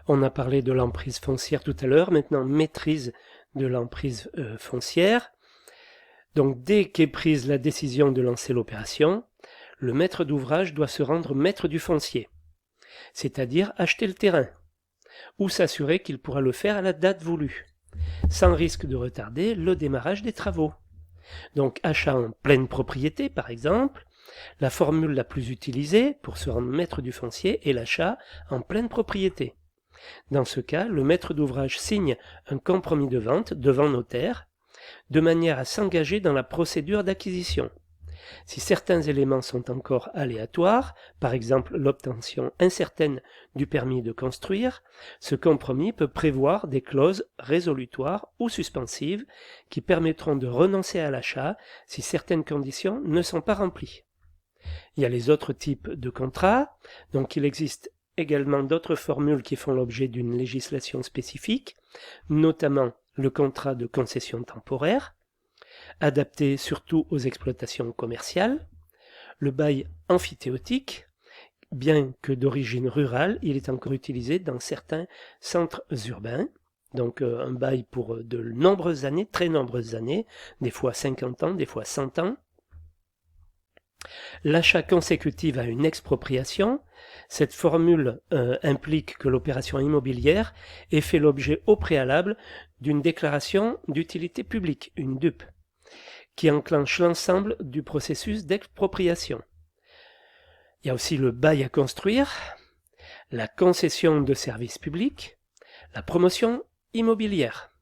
On a parlé de l'emprise foncière tout à l'heure, maintenant maîtrise de l'emprise foncière. Donc dès qu'est prise la décision de lancer l'opération, le maître d'ouvrage doit se rendre maître du foncier, c'est-à-dire acheter le terrain, ou s'assurer qu'il pourra le faire à la date voulue, sans risque de retarder le démarrage des travaux. Donc achat en pleine propriété par exemple, la formule la plus utilisée pour se rendre maître du foncier est l'achat en pleine propriété. Dans ce cas, le maître d'ouvrage signe un compromis de vente devant notaire, de manière à s'engager dans la procédure d'acquisition. Si certains éléments sont encore aléatoires, par exemple l'obtention incertaine du permis de construire, ce compromis peut prévoir des clauses résolutoires ou suspensives qui permettront de renoncer à l'achat si certaines conditions ne sont pas remplies. Il y a les autres types de contrats, donc il existe également d'autres formules qui font l'objet d'une législation spécifique, notamment le contrat de concession temporaire, adapté surtout aux exploitations commerciales, le bail emphytéotique, bien que d'origine rurale, il est encore utilisé dans certains centres urbains, donc un bail pour de nombreuses années, très nombreuses années, des fois 50 ans, des fois 100 ans. L'achat consécutif à une expropriation, cette formule implique que l'opération immobilière ait fait l'objet au préalable d'une déclaration d'utilité publique, une DUP, qui enclenche l'ensemble du processus d'expropriation. Il y a aussi le bail à construire, la concession de services publics, la promotion immobilière.